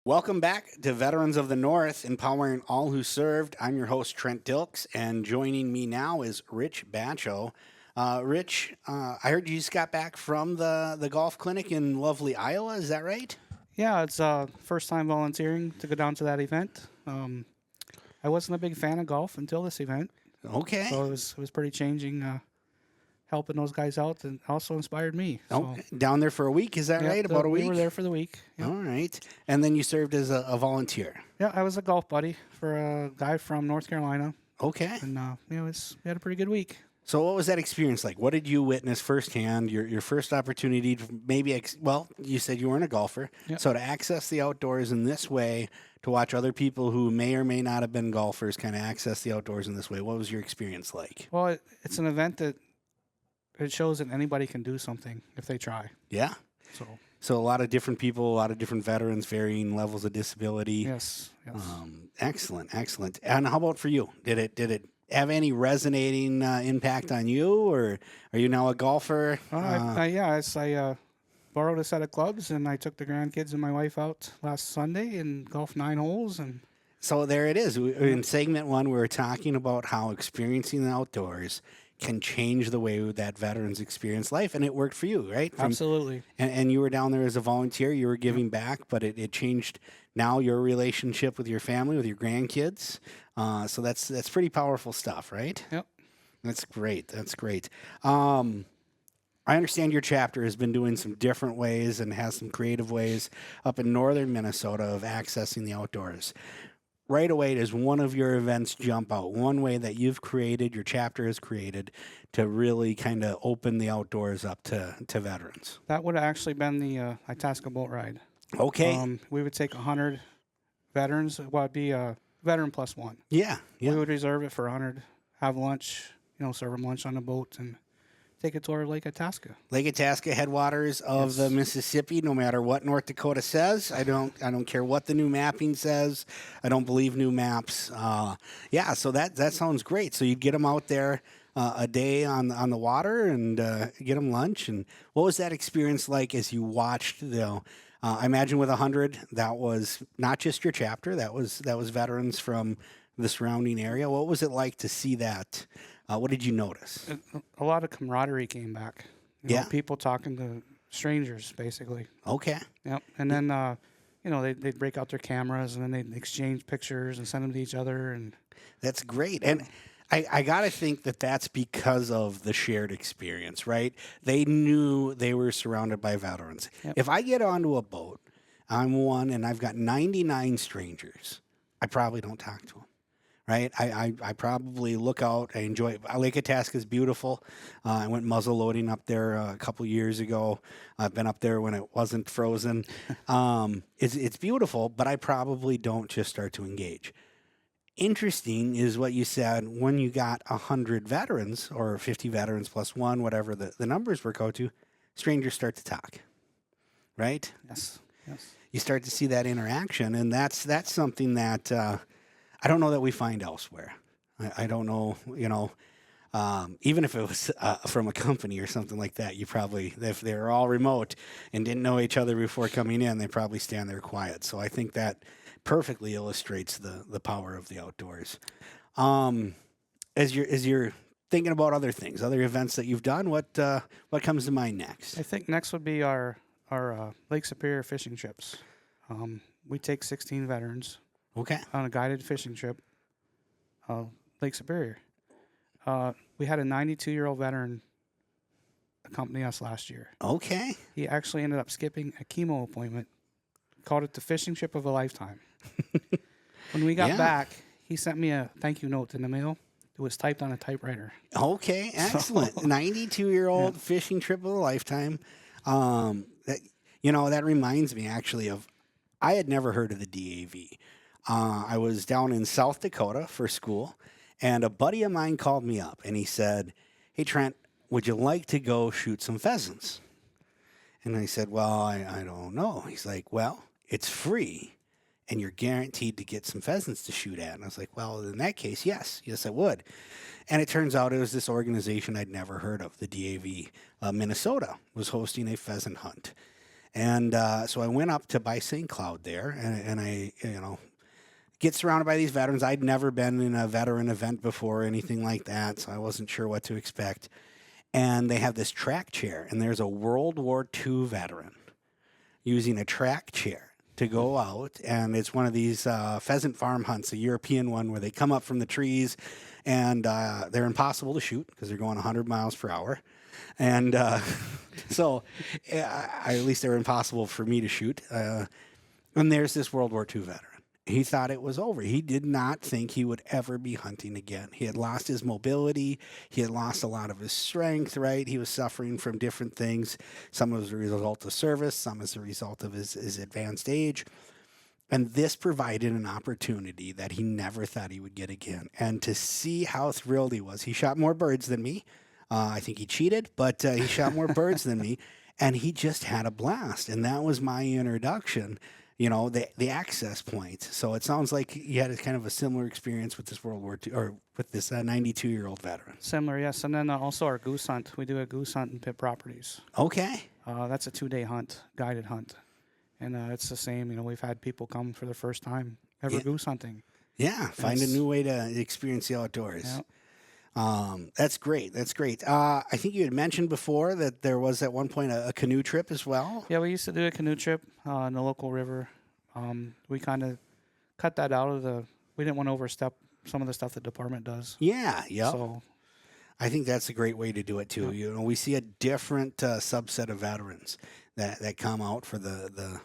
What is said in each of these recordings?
Welcome back to Veterans of the North, empowering all who served. I'm your host, Trent Dilks, and joining me now is Rich Batcho. Rich, I heard you just got back from the golf clinic in lovely Iowa. Is that right? Yeah, it's first time volunteering to go down to that event. I wasn't a big fan of golf until this event, Okay. so it was pretty changing, helping those guys out, and also inspired me. So Down there for a week, is that yeah, right? About a week? we were there for the week. Yeah. All right. And then you served as a volunteer. Yeah, I was a golf buddy for a guy from North Carolina, Okay. and we had a pretty good week. So what was that experience like? What did you witness firsthand? Your first opportunity to maybe, well, you said you weren't a golfer. Yep. So to access the outdoors in this way, to watch other people who may or may not have been golfers kind of access the outdoors in this way, what was your experience like? Well, it's an event that it shows that anybody can do something if they try. Yeah. So A lot of different people, a lot of different veterans, varying levels of disability. yes. Excellent. And how about for you? Did it have any resonating impact on you, or are you now a golfer? I borrowed a set of clubs, and I took the grandkids and my wife out last Sunday and golfed 9 holes. And So there it is. In segment one, we were talking about how experiencing the outdoors can change the way that veterans experience life, and it worked for you, right? absolutely, And you were down there as a volunteer. You were giving back, but it changed now your relationship with your family, with your grandkids. So that's pretty powerful stuff, right? yep. That's great. I understand your chapter has been doing some different ways and has some creative ways up in northern Minnesota of accessing the outdoors. Right away, does one of your events jump out? One way that you've created, your chapter has created, to really kind of open the outdoors up to veterans? That would have actually been the Itasca boat ride. Okay. We would take 100 veterans. Well, it'd be a veteran plus one. Yeah. We would reserve it for 100, have lunch, serve them lunch on the boat, and take it toward Lake Itasca. Lake Itasca, headwaters of the Mississippi. No matter what North Dakota says, I don't care what the new mapping says. I don't believe new maps. So that sounds great. So you'd get them out there a day on the water and get them lunch. And what was that experience like as you watched I imagine with 100, that was not just your chapter. That was veterans from the surrounding area. What was it like to see that? What did you notice? A lot of camaraderie came back. People talking to strangers, basically. Okay. Yep. And then, they'd break out their cameras, and then they'd exchange pictures and send them to each other. And that's great. And I got to think that that's because of the shared experience, right? They knew they were surrounded by veterans. Yep. If I get onto a boat, I'm one and I've got 99 strangers, I probably don't talk to them. Right, I probably look out. I enjoy Lake Itasca is beautiful. I went muzzle loading up there a couple years ago. I've been up there when it wasn't frozen. It's beautiful, but I probably don't just start to engage. Interesting is what you said when you got 100 veterans or 50 veterans plus one, whatever the numbers work out to. Strangers start to talk, right? yes. You start to see that interaction, and that's something that. I don't know that we find elsewhere. I don't know, even if it was from a company or something like that, you probably, if they're all remote and didn't know each other before coming in, they probably stand there quiet. So I think that perfectly illustrates the power of the outdoors. As you're thinking about other things, other events that you've done, what comes to mind next? I think next would be our Lake Superior fishing trips. We take 16 veterans. Okay. On a guided fishing trip, Lake Superior. We had a 92-year-old veteran accompany us last year. Okay. He actually ended up skipping a chemo appointment, called it the fishing trip of a lifetime. When we got back, he sent me a thank you note in the mail. It was typed on a typewriter. Okay, excellent. 92-year-old fishing trip of a lifetime. That reminds me actually of, I had never heard of the DAV. I was down in South Dakota for school, and a buddy of mine called me up, and he said, "Hey, Trent, would you like to go shoot some pheasants?" And I said, "Well, I don't know." He's like, "Well, it's free, and you're guaranteed to get some pheasants to shoot at." And I was like, "Well, in that case, yes, I would." And it turns out it was this organization I'd never heard of, the DAV Minnesota, was hosting a pheasant hunt. And so I went up to by St. Cloud there, and I, get surrounded by these veterans. I'd never been in a veteran event before or anything like that, so I wasn't sure what to expect. And they have this track chair, and there's a World War II veteran using a track chair to go out, and it's one of these pheasant farm hunts, a European one, where they come up from the trees, and they're impossible to shoot because they're going 100 miles per hour. And so at least they're impossible for me to shoot. And there's this World War II veteran. He thought it was over. He did not think he would ever be hunting again. He had lost his mobility. He had lost a lot of his strength, right? He was suffering from different things. Some as a result of service, some as a result of his advanced age. And this provided an opportunity that he never thought he would get again. And to see how thrilled he was, he shot more birds than me. I think he cheated, but he shot more birds than me. And he just had a blast. And that was my introduction, the access point. So it sounds like you had a kind of a similar experience with this World War II, or with this 92-year-old veteran. Similar, yes. And then also our goose hunt. We do a goose hunt in pit properties. Okay. That's a 2-day hunt, guided hunt. And it's the same. We've had people come for the first time ever goose hunting. Yeah, find a new way to experience the outdoors. Yeah. That's great. That's great. I think you had mentioned before that there was at one point a canoe trip as well. Yeah, we used to do a canoe trip in the local river. We kind of cut that out of we didn't want to overstep some of the stuff the department does. Yeah, yeah. So I think that's a great way to do it too. Yeah. We see a different subset of veterans that come out for the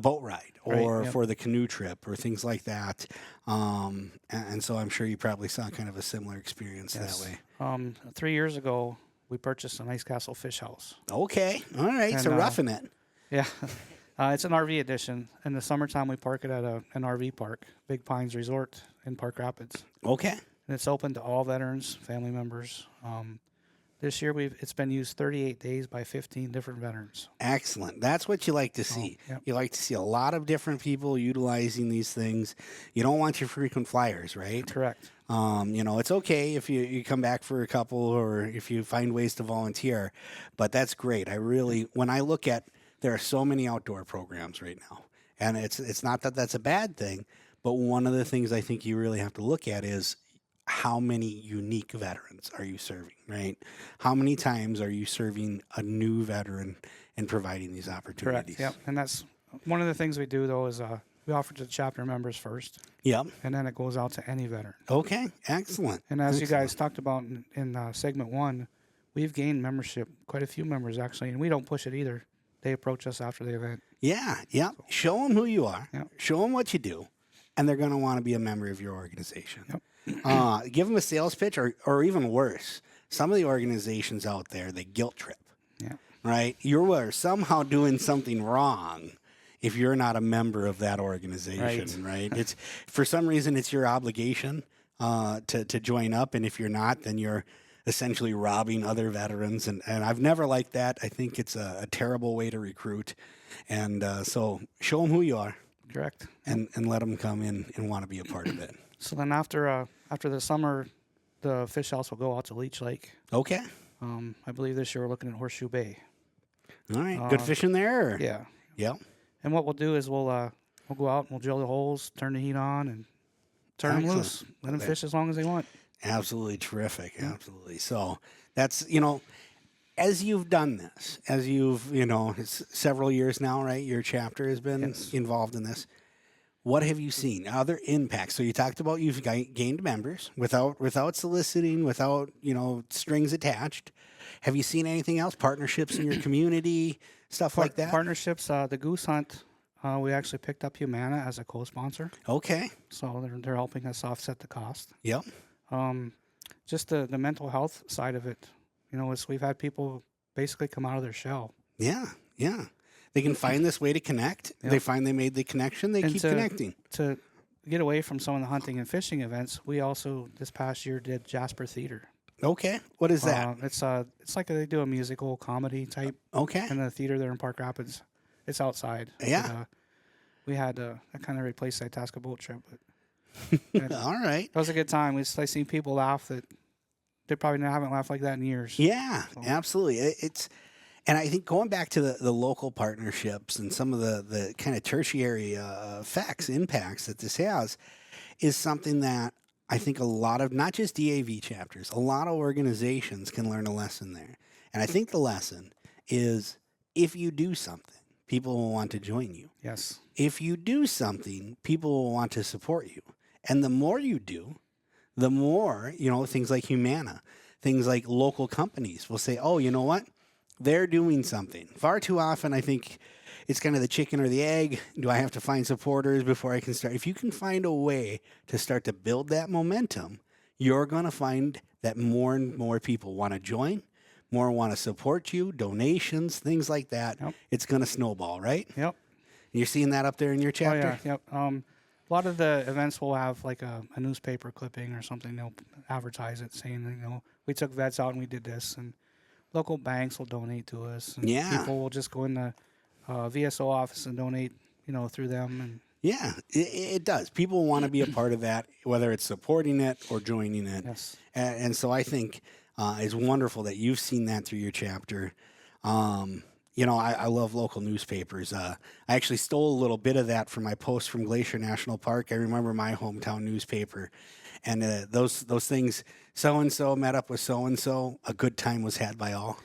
boat ride or for the canoe trip or things like that. And so I'm sure you probably saw kind of a similar experience that way. 3 years ago, we purchased an Ice Castle fish house. Okay. All right. And, so roughing it. Yeah. It's an RV edition. In the summertime, we park it at an RV park, Big Pines Resort in Park Rapids. Okay. And it's open to all veterans, family members. This year, it's been used 38 days by 15 different veterans. Excellent. That's what you like to see. Yep. You like to see a lot of different people utilizing these things. You don't want your frequent flyers, right? Correct. It's okay if you come back for a couple or if you find ways to volunteer, but that's great. When I look at, there are so many outdoor programs right now, and it's not that that's a bad thing, but one of the things I think you really have to look at is how many unique veterans are you serving, right? How many times are you serving a new veteran and providing these opportunities? Correct, yep. And that's one of the things we do, though, is we offer to the chapter members first. Yep. And then it goes out to any veteran. Okay, excellent. And as you guys talked about in segment 1, we've gained membership, quite a few members, actually, and we don't push it either. They approach us after the event. Yeah, yeah. So, show them who you are. Yep. Show them what you do, and they're going to want to be a member of your organization. Yep. Give them a sales pitch, or even worse, some of the organizations out there, they guilt trip. Yeah. Right? You are somehow doing something wrong if you're not a member of that organization, right? It's for some reason it's your obligation to join up, and if you're not, then you're essentially robbing other veterans, and I've never liked that. I think it's a terrible way to recruit, and so show them who you are. Correct. And let them come in and want to be a part of it. So then after the summer, the fish house will go out to Leech Lake. Okay. I believe this year we're looking at Horseshoe Bay. All right. Good fishing there? Or? Yeah. Yep. And what we'll do is we'll go out and we'll drill the holes, turn the heat on, and turn them loose. Let them fish as long as they want. Absolutely terrific. Yeah. Absolutely. So that's, as you've done this, it's several years now, right? Your chapter has been involved in this. What have you seen? Other impacts? So you talked about you've gained members without soliciting, without, strings attached. Have you seen anything else? Partnerships in your community, stuff like that? Partnerships, the goose hunt, we actually picked up Humana as a co-sponsor. Okay. So they're helping us offset the cost. Yep. Just the mental health side of it. We've had people basically come out of their shell. Yeah, yeah. They can find this way to connect. Yep. They find they made the connection. They keep connecting. To get away from some of the hunting and fishing events, we also, this past year, did Jasper Theater. Okay. What is that? It's like they do a musical comedy type. Okay. In the theater there in Park Rapids. It's outside. Yeah. But, we had that kind of replaced the Itasca boat trip. But all right. It was a good time. I seen people laugh that they probably haven't laughed like that in years. Yeah, so. Absolutely. And I think going back to the local partnerships and some of the kind of tertiary impacts that this has is something that I think a lot of, not just DAV chapters, a lot of organizations can learn a lesson there. And I think the lesson is if you do something, people will want to join you. Yes. If you do something, people will want to support you. And the more you do, the more, things like Humana, things like local companies will say, oh, you know what? They're doing something. Far too often, I think it's kind of the chicken or the egg. Do I have to find supporters before I can start? If you can find a way to start to build that momentum, you're going to find that more and more people want to join, more want to support you, donations, things like that. Yep. It's going to snowball, right? Yep. You're seeing that up there in your chapter? Oh, yeah. Yep. A lot of the events will have like a newspaper clipping or something. They'll advertise it saying, we took vets out and we did this. And local banks will donate to us. And people will just go in the VSO office and donate, through them. And yeah, it does. People want to be a part of that, whether it's supporting it or joining it. Yes. And so I think it's wonderful that you've seen that through your chapter. I love local newspapers. I actually stole a little bit of that from my post from Glacier National Park. I remember my hometown newspaper. And those things, so-and-so met up with so-and-so, a good time was had by all.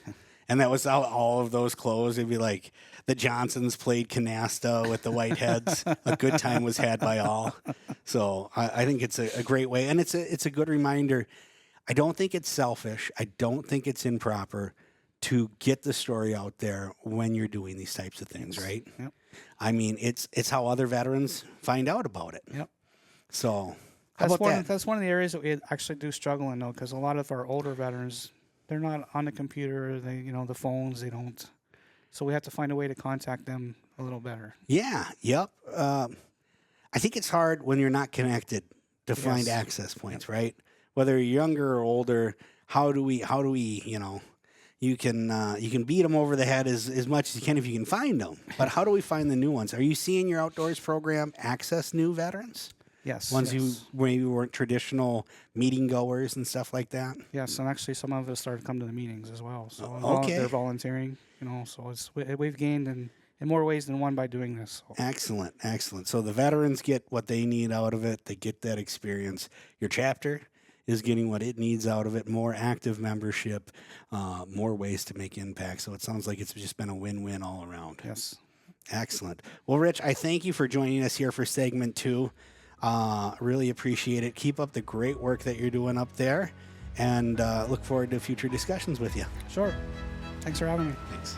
And that was all of those clothes. It'd be like the Johnsons played canasta with the Whiteheads. A good time was had by all. So I think it's a great way. And it's a good reminder. I don't think it's selfish. I don't think it's improper to get the story out there when you're doing these types of things, right? Yep. I mean, it's how other veterans find out about it. Yep. So that's one of the areas that we actually do struggle in, though, because a lot of our older veterans, they're not on the computer. They, the phones, they don't. So we have to find a way to contact them a little better. Yeah. Yep. I think it's hard when you're not connected to find access points, right? Whether you're younger or older, how do we, you can beat them over the head as much as you can if you can find them. But how do we find the new ones? Are you seeing your outdoors program access new veterans? Yes. Ones who maybe weren't traditional meeting goers and stuff like that? Yes, and actually some of us started to come to the meetings as well. So they're volunteering, so we've gained in more ways than one by doing this. So. Excellent. So the veterans get what they need out of it. They get that experience. Your chapter is getting what it needs out of it, more active membership, more ways to make impact. So it sounds like it's just been a win-win all around. Yes. Excellent. Well, Rich, I thank you for joining us here for segment 2. Really appreciate it. Keep up the great work that you're doing up there, and look forward to future discussions with you. Sure. Thanks for having me. Thanks.